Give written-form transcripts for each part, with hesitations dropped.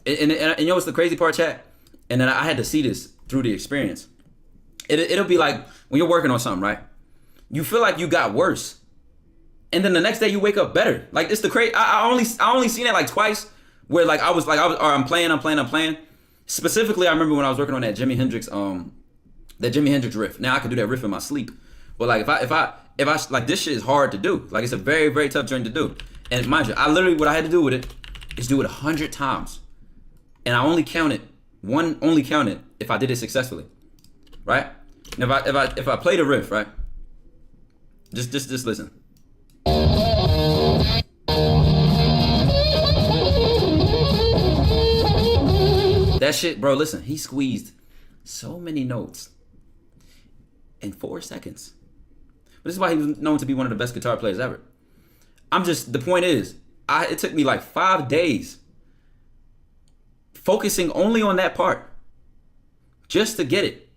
And you know what's the crazy part, chat? And then I had to see this through the experience. It'll be like when you're working on something, right? You feel like you got worse, and then the next day you wake up better. Like it's the crazy. I only seen it like twice, where like I'm playing. Specifically, I remember when I was working on that Jimi Hendrix riff. Now I can do that riff in my sleep, but like if I like this shit is hard to do. Like it's a very very tough journey to do. And mind you, what I had to do with it is do it 100 times, and I only counted if I did it successfully, right? And if I play the riff, right, just listen. That shit, bro. Listen, he squeezed so many notes in 4 seconds. But this is why he was known to be one of the best guitar players ever. The point is, it took me like 5 days focusing only on that part just to get it.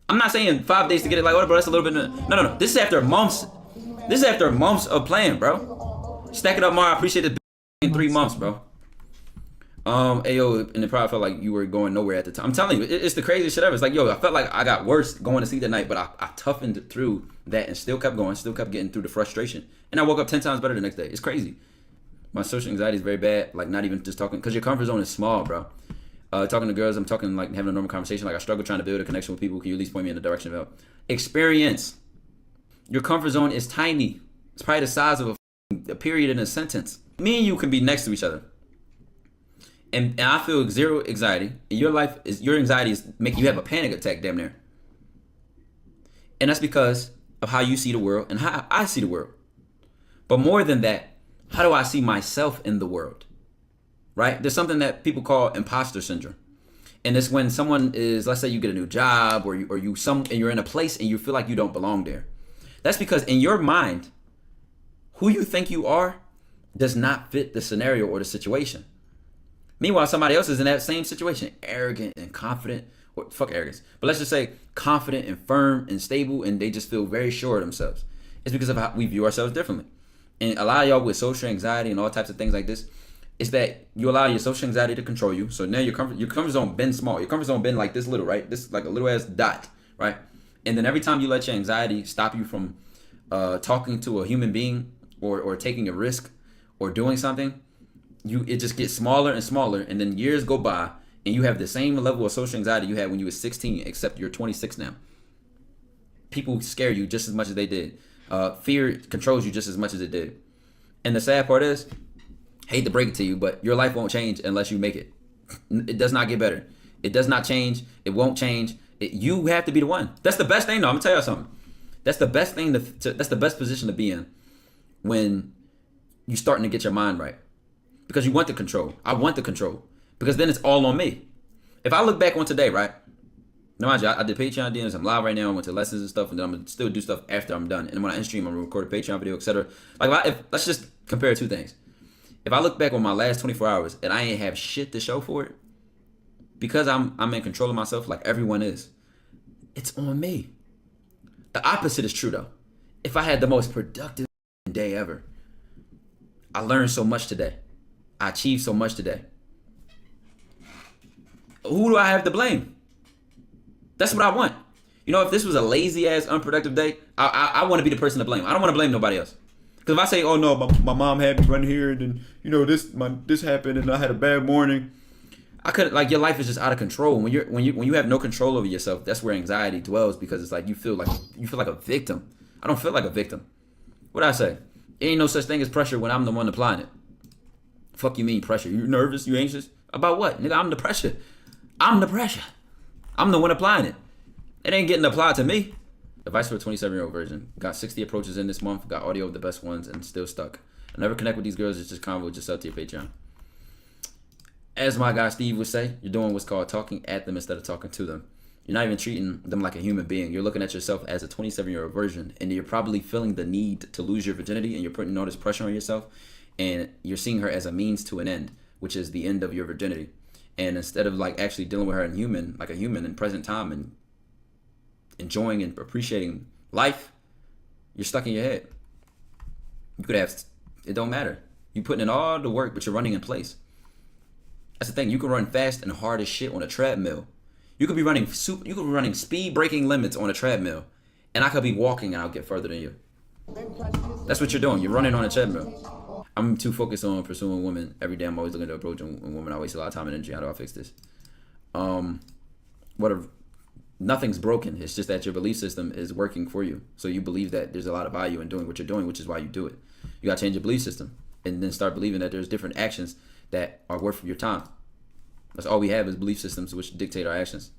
I'm not saying 5 days to get it like, oh, bro, that's a little bit. No. This is after months. This is after months of playing, bro. Stack it up, Mar. I appreciate it in 3 months, bro. Ayo, and it probably felt like you were going nowhere at the time. I'm telling you, it's the craziest shit ever. It's like, yo, I felt like I got worse going to sleep that night, but I toughened through that and still kept going, still kept getting through the frustration. And I woke up 10 times better the next day. It's crazy. My social anxiety is very bad. Like, not even just talking, because your comfort zone is small, bro. Talking to girls, I'm talking like having a normal conversation. Like, I struggle trying to build a connection with people. Can you at least point me in the direction of experience? Your comfort zone is tiny. It's probably the size of a period in a sentence. Me and you can be next to each other. And I feel zero anxiety. And your anxiety is making you have a panic attack damn near. And that's because of how you see the world and how I see the world. But more than that, how do I see myself in the world? Right? There's something that people call imposter syndrome. And it's when someone is, let's say you get a new job or you're in a place and you feel like you don't belong there. That's because in your mind, who you think you are does not fit the scenario or the situation. Meanwhile, somebody else is in that same situation, arrogant and confident, or fuck arrogance, but let's just say confident and firm and stable, and they just feel very sure of themselves. It's because of how we view ourselves differently. And a lot of y'all with social anxiety and all types of things like this, it's that you allow your social anxiety to control you. So now your comfort zone been small. Your comfort zone been like this little, right? This like a little ass dot, right? And then every time you let your anxiety stop you from talking to a human being or taking a risk or doing something, it just gets smaller and smaller, and then years go by and you have the same level of social anxiety you had when you were 16, except you're 26 now. People scare you just as much as they did. Fear controls you just as much as it did. And the sad part is, hate to break it to you, but your life won't change unless you make it. It does not get better. It does not change. It won't change. You have to be the one. That's the best thing, though. I'm gonna tell you something. That's the best thing. That's the best position to be in when you're starting to get your mind right. Because you want the control. I want the control. Because then it's all on me. If I look back on today, right? No, mind you, I did Patreon DMs. I'm live right now. I went to lessons and stuff, and then I'm gonna still do stuff after I'm done. And when I end stream, I'm gonna record a Patreon video, etc. Like, let's just compare two things. If I look back on my last 24 hours and I ain't have shit to show for it, because I'm in control of myself, like everyone is, it's on me. The opposite is true though. If I had the most productive day ever, I learned so much today. I achieved so much today. Who do I have to blame? That's what I want. You know, if this was a lazy ass, unproductive day, I want to be the person to blame. I don't want to blame nobody else. Because if I say, oh no, my mom had me run here, and then this happened, and I had a bad morning, I could your life is just out of control. When you have no control over yourself, that's where anxiety dwells, because it's like you feel like a victim. I don't feel like a victim. What I say? Ain't no such thing as pressure when I'm the one applying it. Fuck you mean pressure? You nervous? You anxious? About what? Nigga, I'm the pressure. I'm the pressure. I'm the one applying it. It ain't getting applied to me. Advice for a 27-year-old virgin. Got 60 approaches in this month. Got audio of the best ones and still stuck. I never connect with these girls. It's just convo with yourself to your Patreon. As my guy Steve would say, you're doing what's called talking at them instead of talking to them. You're not even treating them like a human being. You're looking at yourself as a 27-year-old virgin, and you're probably feeling the need to lose your virginity, and you're putting all this pressure on yourself, and you're seeing her as a means to an end, which is the end of your virginity. And instead of actually dealing with her in a human in present time and enjoying and appreciating life, you're stuck in your head. You could have, it don't matter. You putting in all the work, but you're running in place. That's the thing. You can run fast and hard as shit on a treadmill. You could be running speed breaking limits on a treadmill, and I could be walking and I'll get further than you. That's what you're doing. You're running on a treadmill. I'm too focused on pursuing women every day. I'm always looking to approach a woman. I waste a lot of time and energy. How do I fix this? Whatever. Nothing's broken. It's just that your belief system is working for you. So you believe that there's a lot of value in doing what you're doing, which is why you do it. You got to change your belief system and then start believing that there's different actions that are worth your time. That's all we have is belief systems which dictate our actions.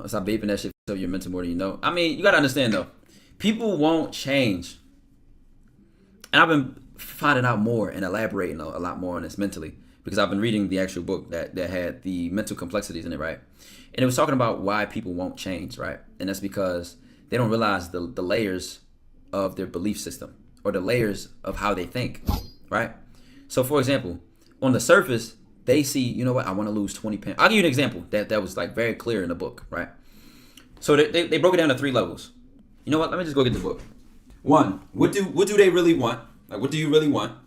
Stop vaping that shit so you're mental more than you know. I mean, you got to understand though. People won't change. And I've been finding out more and elaborating a lot more on this mentally because I've been reading the actual book that had the mental complexities in it, right? And it was talking about why people won't change, right? And that's because they don't realize the layers of their belief system or the layers of how they think, right? So for example, on the surface, they see, you know what, I want to lose 20 pounds. I'll give you an example that was like very clear in the book, right? So they broke it down to 3 levels. You know what, let me just go get the book. 1, what do they really want? Like, what do you really want?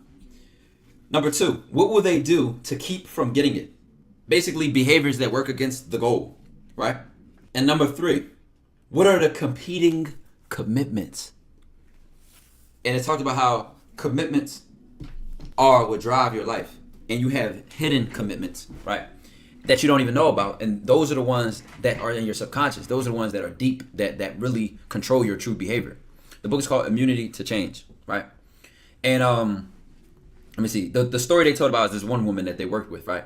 Number 2, what will they do to keep from getting it? Basically, behaviors that work against the goal, right? And number 3, what are the competing commitments? And it talked about how commitments are what drive your life. And you have hidden commitments, right? That you don't even know about. And those are the ones that are in your subconscious. Those are the ones that are deep, that really control your true behavior. The book is called Immunity to Change, right? And let me see. The story they told about is this one woman that they worked with, right?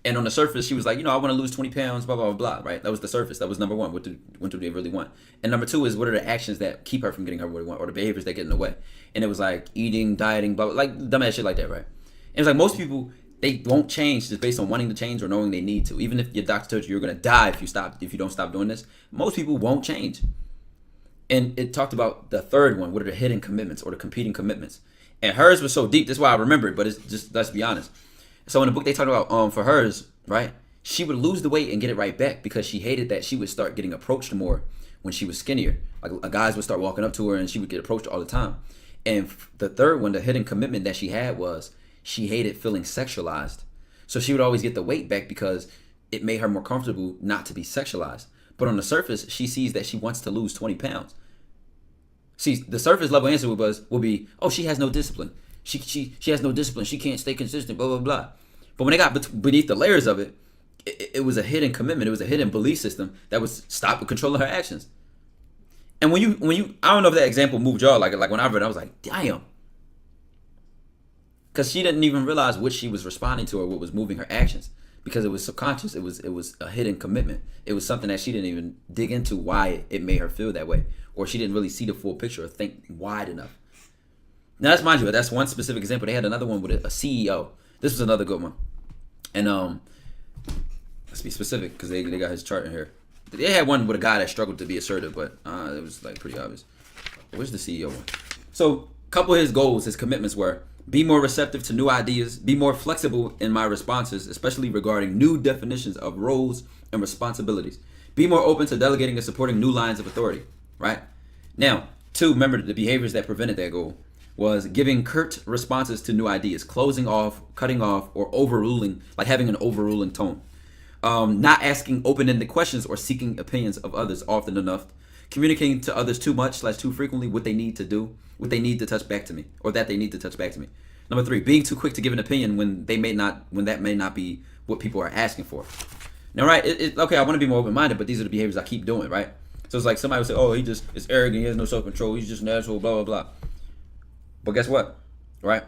And on the surface, she was like, I want to lose 20 pounds, blah, blah, blah, right? That was the surface. That was number 1. What do they really want? And number 2 is what are the actions that keep her from getting her what they want or the behaviors that get in the way? And it was like eating, dieting, blah, blah, like dumbass shit like that, right? And it was like most people, they won't change just based on wanting to change or knowing they need to. Even if your doctor told you you're going to die if you don't stop doing this, most people won't change. And it talked about the third one, what are the hidden commitments or the competing commitments? And hers was so deep, that's why I remember it, but it's just, let's be honest. So in the book they talked about for hers, right? She would lose the weight and get it right back because she hated that she would start getting approached more when she was skinnier. Like guys would start walking up to her and she would get approached all the time. And the third one, the hidden commitment that she had was she hated feeling sexualized. So she would always get the weight back because it made her more comfortable not to be sexualized. But on the surface, she sees that she wants to lose 20 pounds. See, the surface level answer will be, oh, she has no discipline. She has no discipline. She can't stay consistent, blah, blah, blah. But when they got beneath the layers of it, it was a hidden commitment. It was a hidden belief system that was stop controlling her actions. And when you, I don't know if that example moved y'all. Like when I read it, I was like, damn. Because she didn't even realize what she was responding to or what was moving her actions. Because it was subconscious. It was a hidden commitment. It was something that she didn't even dig into why it made her feel that way. Or she didn't really see the full picture or think wide enough. Now, that's mind you, that's one specific example. They had another one with a CEO. This was another good one. And let's be specific because they got his chart in here. They had one with a guy that struggled to be assertive, but it was like pretty obvious. Where's the CEO one? So a couple of his goals, his commitments were be more receptive to new ideas, be more flexible in my responses, especially regarding new definitions of roles and responsibilities. Be more open to delegating and supporting new lines of authority, right? Now, 2, remember the behaviors that prevented that goal was giving curt responses to new ideas, closing off, cutting off, or overruling, like having an overruling tone. Not asking open-ended questions or seeking opinions of others often enough. Communicating to others too much / too frequently what they need to do, what they need to touch back to me, or that they need to touch back to me. Number 3, being too quick to give an opinion when that may not be what people are asking for. Now, right, okay, I want to be more open-minded, but these are the behaviors I keep doing, right? So it's like somebody would say, oh, he just is arrogant, he has no self-control, he's just an asshole, blah, blah, blah. But guess what, right?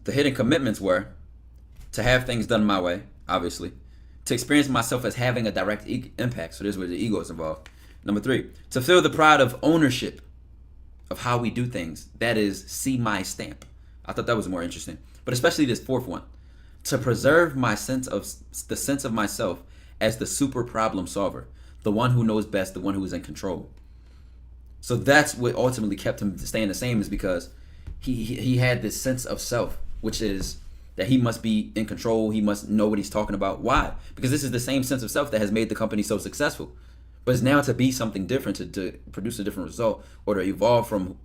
The hidden commitments were to have things done my way, obviously, to experience myself as having a direct impact. So this is where the ego is involved. Number 3, to feel the pride of ownership of how we do things. That is, see my stamp. I thought that was more interesting. But especially this 4th one, to preserve my sense of myself as the super problem solver, the one who knows best, the one who is in control. So that's what ultimately kept him staying the same, is because he had this sense of self, which is that he must be in control. He must know what he's talking about. Why? Because this is the same sense of self that has made the company so successful. But it's now to be something different, to produce a different result, or to evolve from,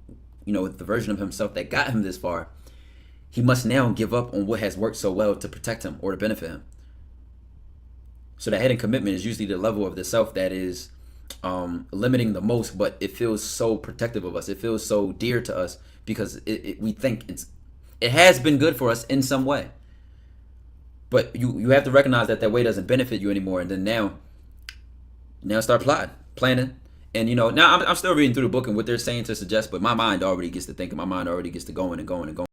the version of himself that got him this far. He must now give up on what has worked so well to protect him or to benefit him, So the hidden commitment is usually the level of the self that is limiting the most, but it feels so protective of us. It feels so dear to us because we think it has been good for us in some way. But you have to recognize that that way doesn't benefit you anymore, and then now start planning. And now I'm still reading through the book and what they're saying to suggest, but my mind already gets to thinking. My mind already gets to going and going and going.